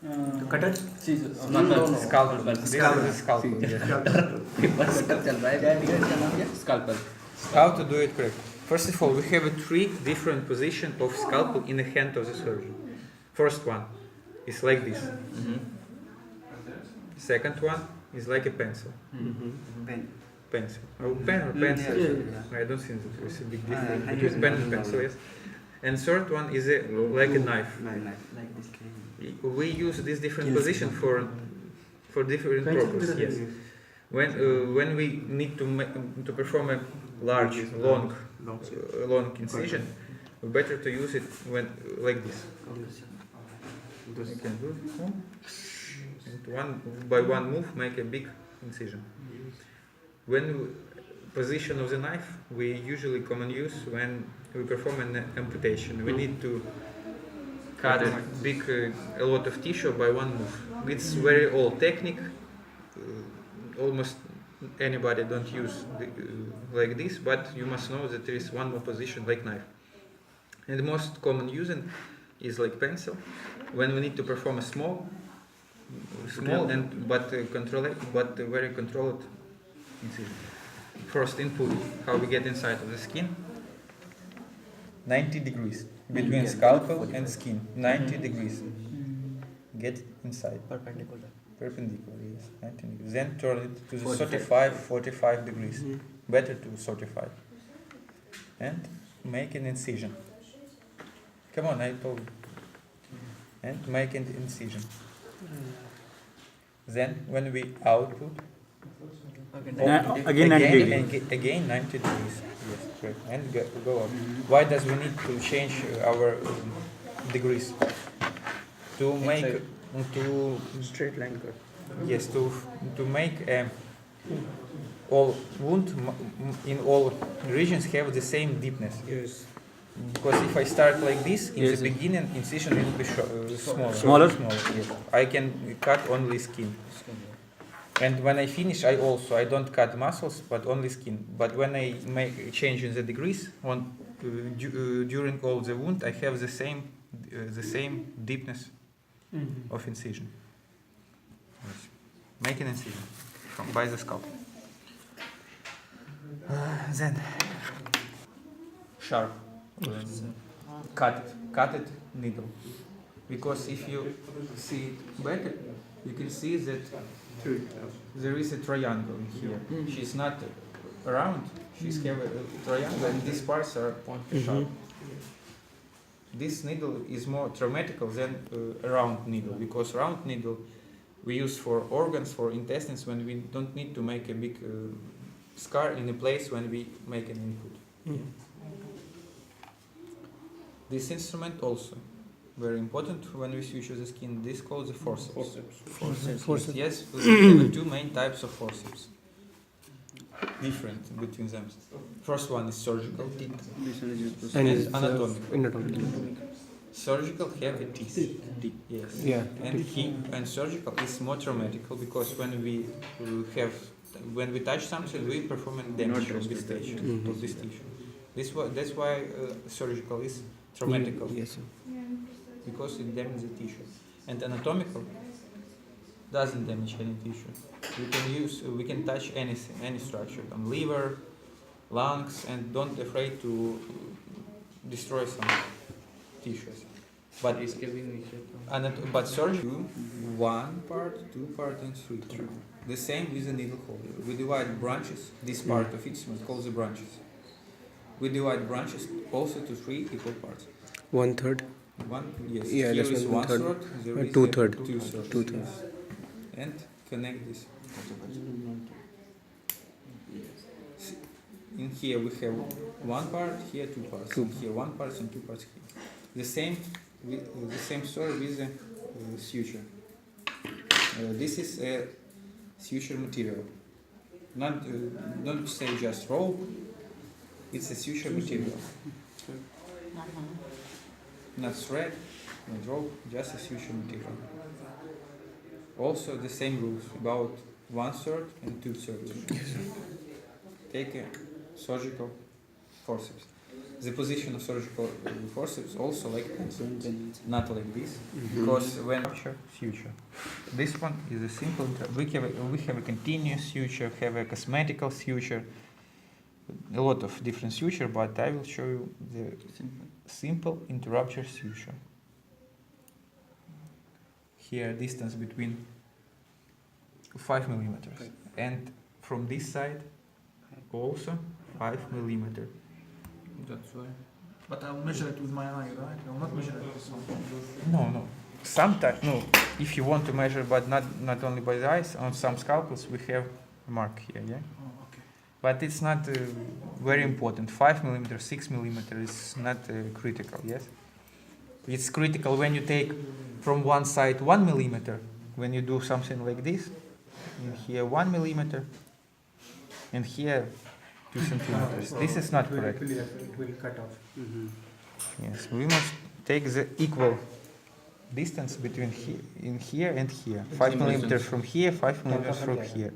Cutter Scalpel. This is a scalpel. Yes. Scalpel. How to do it correct? First of all, we have three different positions of scalpel in the hand of the surgeon. First one is like this. Second one is like a pencil. Pencil. Oh, pen or pencil? Yeah. I don't think that there is a big difference between pen and pencil, yes. And third one is like a knife. Like this. We use this different position for different purposes. Yes. When we need to perform a large, long incision, better to use it when like this. You can do it. And one by one move, make a big incision. When position of the knife, we usually common use when we perform an amputation. We need to cut a lot of tissue by one move. It's very old technique. Almost anybody don't use like this, but you must know that there is one more position like knife. And the most common using is like pencil. When we need to perform a small and but very controlled incision. First input, how we get inside of the skin. 90 degrees between scalpel and skin. 90 degrees. Get inside. Perpendicular, yes. 90 degrees. Then turn it to the 45 degrees. Better to 35. And make an incision. Come on, I told you. And make an incision. Then when we output, Again 90 degrees. Again 90 degrees. Yes, correct. And go up. Why does we need to change our degrees? To make Straight line cut. yes, to make all wound in all regions have the same deepness. Yes. Because if I start like this, in the beginning incision will be Smaller? Yes. I can cut only skin. And when I finish, I don't cut muscles, but only skin. But when I make change in the degrees during all the wound, I have the same deepness of incision. Yes. Make an incision by the scalpel. Then sharp. Cut it needle. Because if you see it better, you can see that there is a triangle here. She's not round, she's have a triangle, and these parts are sharp. This needle is more traumatical than a round needle, because round needle we use for organs, for intestines, when we don't need to make a big scar in a place when we make an input. This instrument also very important when we suture the skin. This called the forceps. Forceps. Yes, we have two main types of forceps. Different between them. First one is surgical and anatomical. Surgical have a teeth. Yes. Yeah. And surgical is more traumatical because when we touch something, we perform a damage of this tissue. That's why surgical is traumatical. Yes. Because it damages the tissue. And anatomical doesn't damage any tissue. We can touch anything, any structure, liver, lungs, and don't afraid to destroy some tissues. But surgery, 1 part, 2 part, and 3 part. The same with the needle hole. We divide branches. This part of it is called the branches. We divide branches also to 3 equal parts. 1/3. Yes. Yeah, here that's is 1/3. 1/3. 2/3. 2/3. And connect this. In here we have 1 part, here 2 parts. Here 1 part and 2 parts here. The same story with the suture. This is a suture material. Don't say just rope. It's a suture material. Not thread, not rope, just a suture material. Also the same rules about 1/3 and 2/3. Take a surgical forceps. the position of surgical forceps also like this, not like this, because when suture, this one is a simple. We have a continuous suture, have a cosmetical suture, a lot of different suture, but I will show you the simple interrupture suture. Here, distance between 5 millimeters, and from this side also 5 millimeters. That's why. But I'll measure it with my eye, right? I'll not measure it with something. No. Sometimes, no. If you want to measure, but not only by the eyes, on some scalpels we have a mark here, yeah? Oh, okay. But it's not very important. 5 millimeters, 6 millimeters is not critical, yes? It's critical when you take from one side 1 millimeter, when you do something like this, and here 1 millimeter, and here 2 centimeters. This is not correct. It will cut off. Yes, we must take the equal distance between here and here. 5 millimeters from here, 5 millimeters from here.